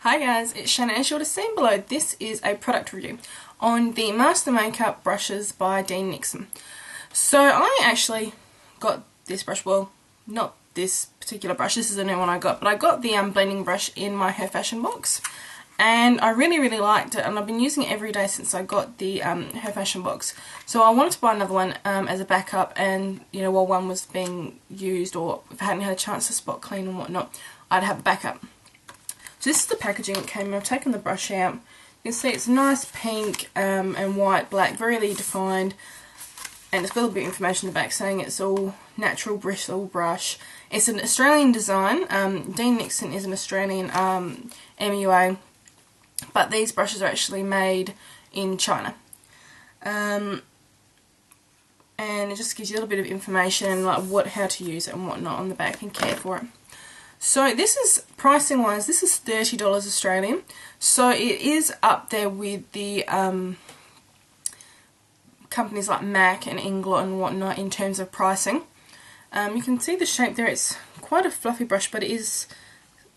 Hi guys, it's Shannon. As you would have seen below, this is a product review on the Master Makeup brushes by Dean Nixon. So I actually got this brush, well, not this particular brush, this is a new one I got, but I got the blending brush in my Her Fashion box, and I really liked it, and I've been using it every day since I got the Her Fashion box. So I wanted to buy another one as a backup, and you know, while one was being used, or if I hadn't had a chance to spot clean and whatnot, I'd have a backup. So this is the packaging it came in. I've taken the brush out. You can see it's nice pink and white, black, very defined, and it's got a little bit of information in the back saying it's all natural bristle brush. It's an Australian design. Dean Nixon is an Australian MUA, but these brushes are actually made in China. And it just gives you a little bit of information like how to use it and whatnot on the back and care for it. So this is, pricing wise, this is $30 Australian, so it is up there with the companies like MAC and Inglot and whatnot in terms of pricing. You can see the shape there, it's quite a fluffy brush, but it is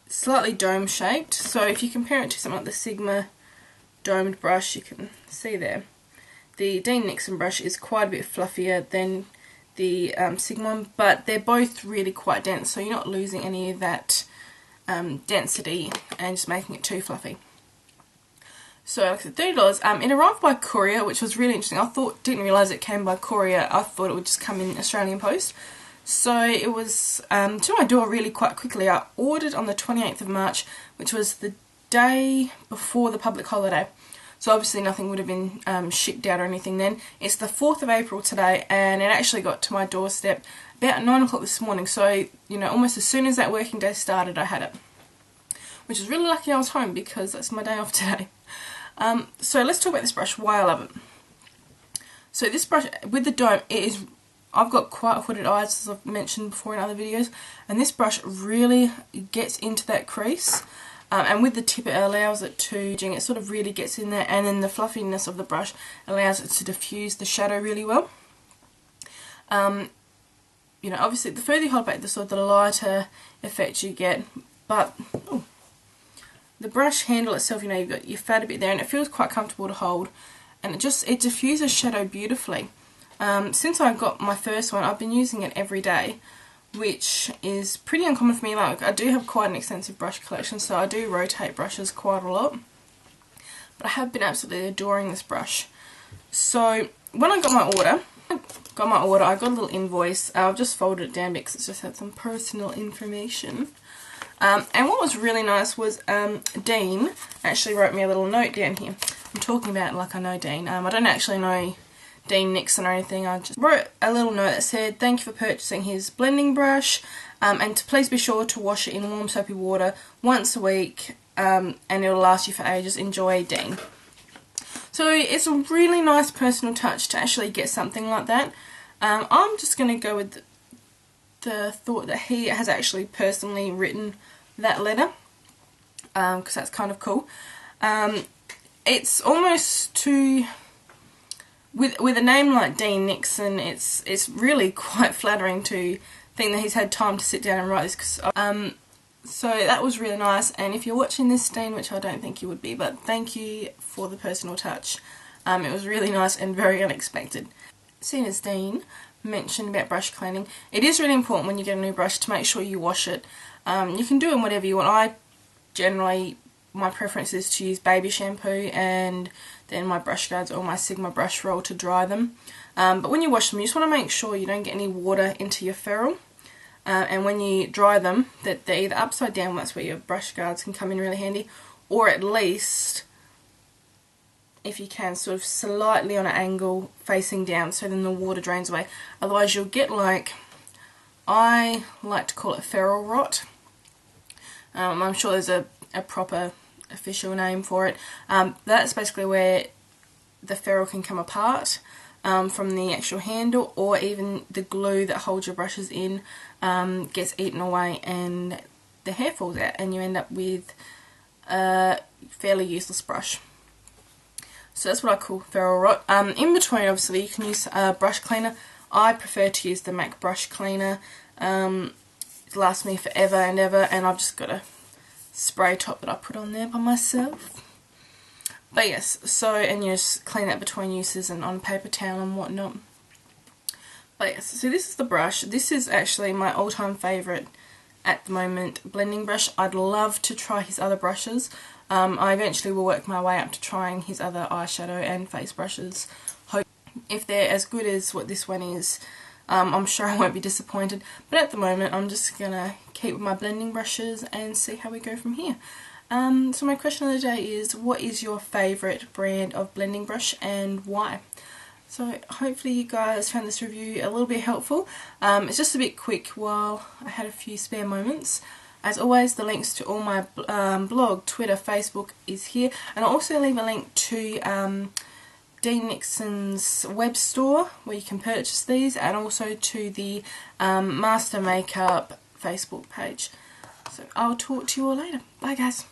slightly dome shaped. So if you compare it to something like the Sigma domed brush, you can see there the Dean Nixon brush is quite a bit fluffier than the Sigma one, but they're both really quite dense, so you're not losing any of that density and just making it too fluffy. So like I said, $30. It arrived by courier, which was really interesting. Didn't realise it came by courier. I thought it would just come in Australian post. So it was to my door really quite quickly. I ordered on the 28th of March, which was the day before the public holiday. So obviously nothing would have been shipped out or anything then. It's the 4th of April today, and it actually got to my doorstep about 9 o'clock this morning. So, you know, almost as soon as that working day started, I had it. Which is really lucky I was home, because that's my day off today. So let's talk about this brush, why I love it. So this brush, with the dome, I've got quite hooded eyes, as I've mentioned before in other videos, and this brush really gets into that crease. And with the tip it allows it to, it sort of really gets in there, and then the fluffiness of the brush allows it to diffuse the shadow really well. You know, obviously the further you hold back, the lighter effect you get, but the brush handle itself, you know, you've got your fat a bit there, and it feels quite comfortable to hold, and it diffuses shadow beautifully. Since I got my first one, I've been using it every day, which is pretty uncommon for me. Like, I do have quite an extensive brush collection, so I do rotate brushes quite a lot, but I have been absolutely adoring this brush. So when I got my order, I got a little invoice. I've just folded it down because it's just had some personal information. And what was really nice was Dean actually wrote me a little note down here. I'm talking about it like I know Dean. I don't actually know Dean Nixon or anything. I just wrote a little note that said, thank you for purchasing his blending brush, and to please be sure to wash it in warm soapy water once a week, and it'll last you for ages. Enjoy, Dean. So it's a really nice personal touch to actually get something like that. I'm just going to go with the thought that he has actually personally written that letter, because that's kind of cool. It's almost too... With a name like Dean Nixon, it's really quite flattering to think that he's had time to sit down and write this. So that was really nice, and if you're watching this, Dean, which I don't think you would be, but thank you for the personal touch. It was really nice and very unexpected. Seeing as Dean mentioned about brush cleaning, it is really important when you get a new brush to make sure you wash it. You can do it in whatever you want. My preference is to use baby shampoo and then my brush guards or my Sigma brush roll to dry them. But when you wash them, you just want to make sure you don't get any water into your ferrule. And when you dry them, that they're either upside down, that's where your brush guards can come in really handy, or at least, if you can, sort of slightly on an angle facing down, so then the water drains away. Otherwise you'll get, like, I like to call it ferrule rot. I'm sure there's a proper official name for it. That's basically where the ferrule can come apart from the actual handle, or even the glue that holds your brushes in gets eaten away and the hair falls out, and you end up with a fairly useless brush. So that's what I call ferrule rot. In between, obviously, you can use a brush cleaner. I prefer to use the MAC brush cleaner. It lasts me forever and ever, and I've just got to spray top that I put on there by myself. But yes, so, and you just clean that between uses and on paper towel and whatnot. But yes, so this is the brush. This is actually my all-time favourite at the moment blending brush. I'd love to try his other brushes. I eventually will work my way up to trying his other eyeshadow and face brushes. Hope if they're as good as what this one is, I'm sure I won't be disappointed. But at the moment, I'm just going to keep with my blending brushes and see how we go from here. So my question of the day is, what is your favourite brand of blending brush and why? So hopefully you guys found this review a little bit helpful. It's just a bit quick while I had a few spare moments. As always, the links to all my blog, Twitter, Facebook is here. And I'll also leave a link to Dean Nixon's web store where you can purchase these, and also to the Master Makeup Facebook page. So I'll talk to you all later. Bye guys.